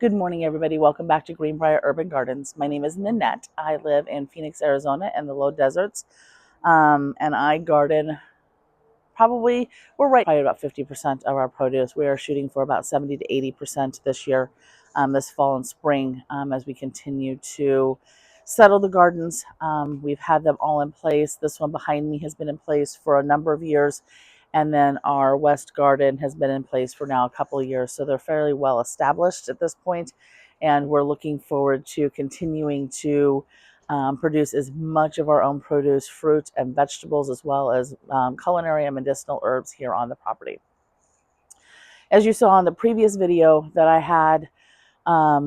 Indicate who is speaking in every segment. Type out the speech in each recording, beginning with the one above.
Speaker 1: Good morning, everybody. Welcome back to GREENbriar Urban Gardens. My name is Nanette. I live in Phoenix, Arizona in the low deserts, and I garden we're right probably about 50% of our produce. We are shooting for about 70 to 80% this year, this fall and spring, as we continue to settle the gardens. We've had them all in place. This one behind me has been in place for a number of years. And then our west garden has been in place for now a couple of years. So they're fairly well established at this point. And we're looking forward to continuing to produce as much of our own produce, fruit, and vegetables, as well as culinary and medicinal herbs here on the property. As you saw in the previous video that I had,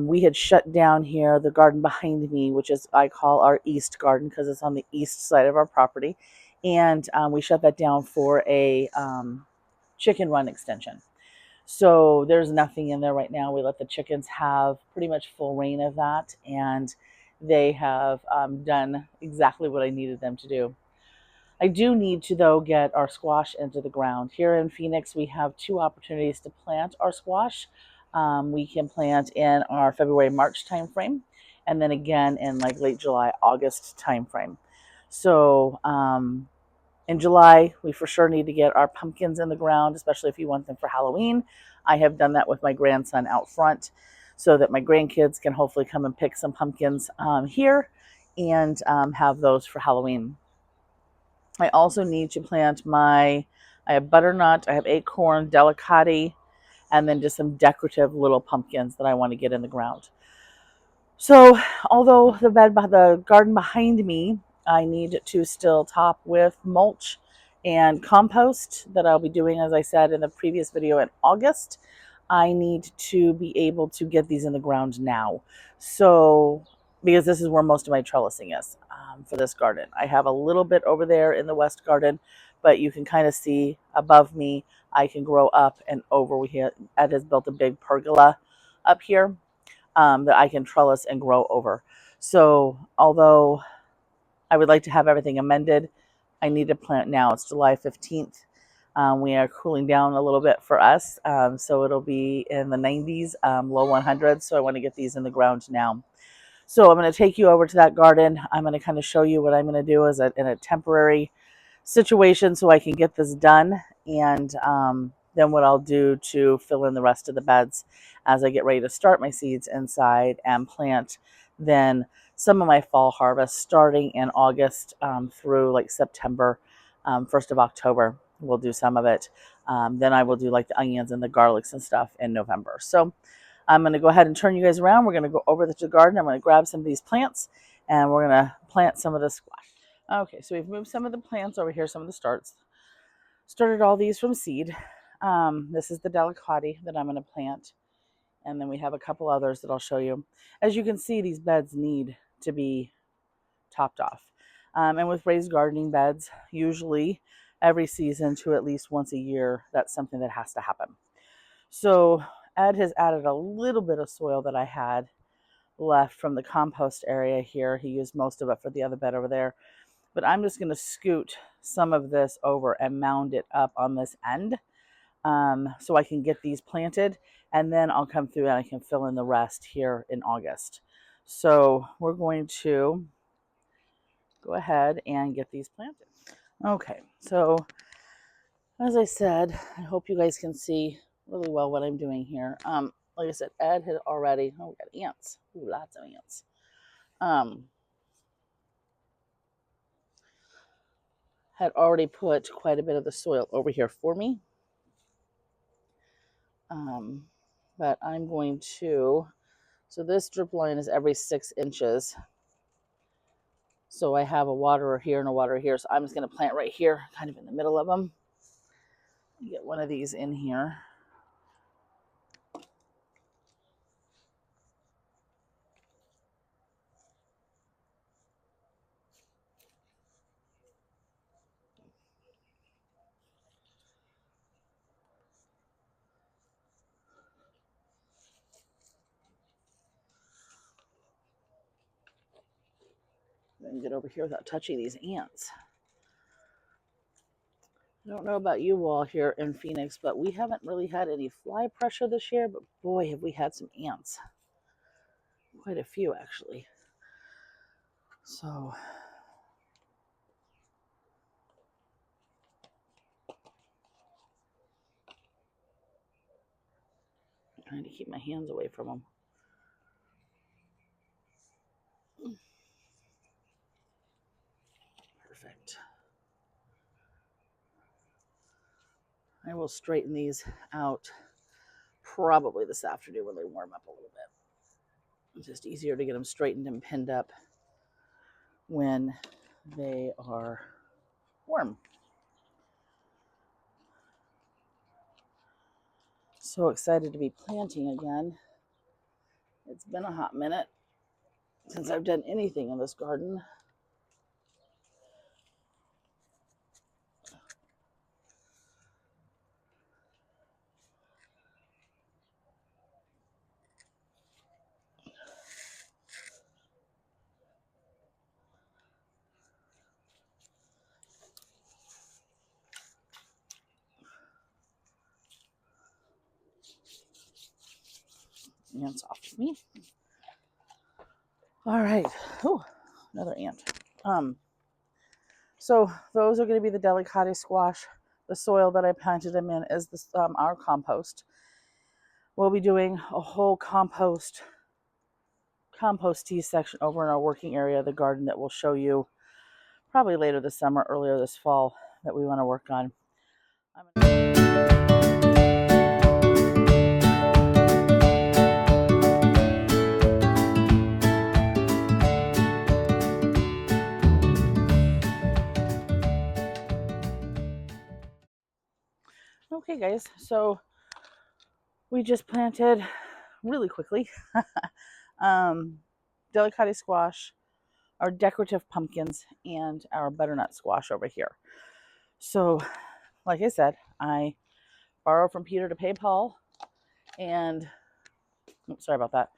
Speaker 1: we had shut down here the garden behind me, which is I call our east garden because it's on the east side of our property. And we shut that down for a chicken run extension. So there's nothing in there right now. We let the chickens have pretty much full reign of that, and they have done exactly what I needed them to do. I do need to, though, get our squash into the ground. Here in Phoenix, we have two opportunities to plant our squash. We can plant in our February, March timeframe, and then again in like late July, August timeframe. So in July, we for sure need to get our pumpkins in the ground, especially if you want them for Halloween. I have done that with my grandson out front so that my grandkids can hopefully come and pick some pumpkins here and have those for Halloween. I also need to plant I have butternut, I have acorn, delicati, and then just some decorative little pumpkins that I want to get in the ground. So although the garden behind me, I need to still top with mulch and compost that I'll be doing, as I said in the previous video, in August. I need to be able to get these in the ground now. So, because this is where most of my trellising is for this garden. I have a little bit over there in the west garden, but you can kind of see above me, I can grow up and over. Ed has built a big pergola up here that I can trellis and grow over. So although I would like to have everything amended, I need to plant now. It's July 15th. We are cooling down a little bit for us. So it'll be in the 90s, low 100s. So I want to get these in the ground now. So I'm going to take you over to that garden. I'm going to kind of show you what I'm going to do in a temporary situation so I can get this done. And then what I'll do to fill in the rest of the beds as I get ready to start my seeds inside and plant then some of my fall harvest starting in August through like September, 1st of October. We'll do some of it. Then I will do like the onions and the garlics and stuff in November. So I'm going to go ahead and turn you guys around. We're going to go over to the garden. I'm going to grab some of these plants and we're going to plant some of the squash. Okay, so we've moved some of the plants over here, some of the started all these from seed. This is the delicati that I'm going to plant. And then we have a couple others that I'll show you. As you can see, these beds need to be topped off. And with raised gardening beds, usually every season to at least once a year, that's something that has to happen. So Ed has added a little bit of soil that I had left from the compost area here. He used most of it for the other bed over there. But I'm just going to scoot some of this over and mound it up on this end so I can get these planted. And then I'll come through and I can fill in the rest here in August. So we're going to go ahead and get these planted. Okay, so as I said, I hope you guys can see really well what I'm doing here. Like I said, Ed had already, we got ants. Ooh, lots of ants. Had already put quite a bit of the soil over here for me. But I'm going to, so this drip line is every 6 inches. So I have a waterer here and a waterer here. So I'm just going to plant right here, kind of in the middle of them. Get one of these in here. Then get over here without touching these ants. I don't know about you all here in Phoenix, but we haven't really had any fly pressure this year, but boy, have we had some ants. quite a few actually. So I'm trying to keep my hands away from them. Perfect. I will straighten these out probably this afternoon when they warm up a little bit. It's just easier to get them straightened and pinned up when they are warm. So excited to be planting again. It's been a hot minute since I've done anything in this garden. Ants off of me. All right. Oh, another ant. So those are going to be the delicate squash. The soil that I planted them in is this, our compost. We'll be doing a whole compost tea section over in our working area of the garden that we'll show you probably later this summer, earlier this fall, that we want to work on. Okay, guys, so we just planted really quickly delicate squash, our decorative pumpkins, and our butternut squash over here. So, like I said, I borrow from Peter to pay Paul, and sorry about that.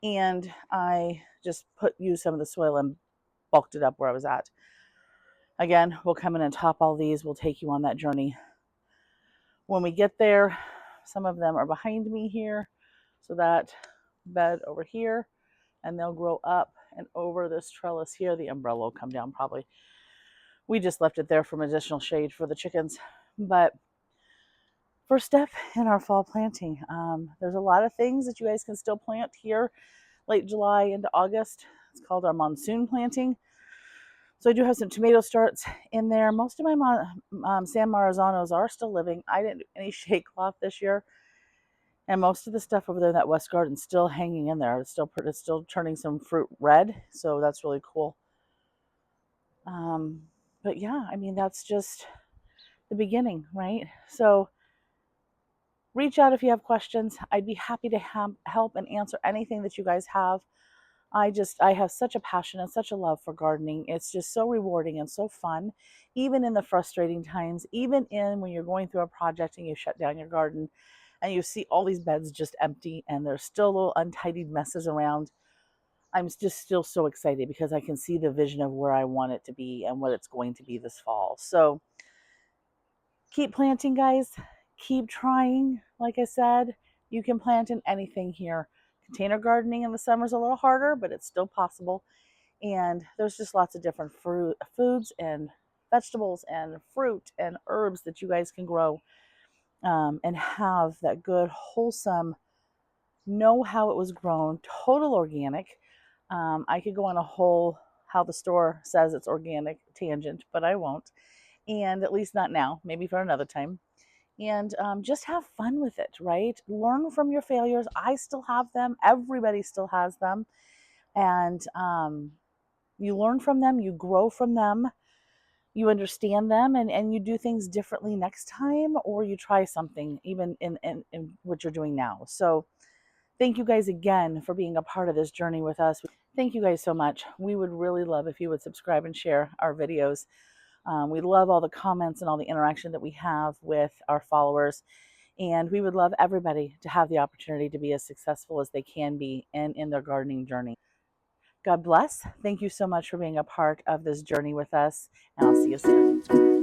Speaker 1: And I just used some of the soil and bulked it up where I was at. Again, we'll come in and top all these. We'll take you on that journey. When we get there, some of them are behind me here. So that bed over here, and they'll grow up and over this trellis here. The umbrella will come down probably. We just left it there for additional shade for the chickens. But first step in our fall planting, there's a lot of things that you guys can still plant here late July into August. It's called our monsoon planting. So I do have some tomato starts in there. Most of my San Marizanos are still living. I didn't do any shade cloth this year. And most of the stuff over there in that west garden is still hanging in there. It's still turning some fruit red. So that's really cool. But yeah, I mean, that's just the beginning, right? So reach out if you have questions. I'd be happy to help and answer anything that you guys have. I have such a passion and such a love for gardening. It's just so rewarding and so fun, even in the frustrating times, even when you're going through a project and you shut down your garden and you see all these beds just empty and there's still little untidied messes around. I'm just still so excited because I can see the vision of where I want it to be and what it's going to be this fall. So keep planting, guys. Keep trying. Like I said, you can plant in anything here. Container gardening in the summer is a little harder, but it's still possible. And there's just lots of different foods and vegetables and fruit and herbs that you guys can grow and have that good, wholesome, know how it was grown, total organic. I could go on a whole how the store says it's organic tangent, but I won't. And at least not now, maybe for another time. And just have fun with it, right? Learn from your failures. I still have them. Everybody still has them. And you learn from them, you grow from them, you understand them, and you do things differently next time, or you try something even in what you're doing now. So thank you guys again for being a part of this journey with us. Thank you guys so much. We would really love if you would subscribe and share our videos. We love all the comments and all the interaction that we have with our followers. And we would love everybody to have the opportunity to be as successful as they can be in their gardening journey. God bless. Thank you so much for being a part of this journey with us. And I'll see you soon.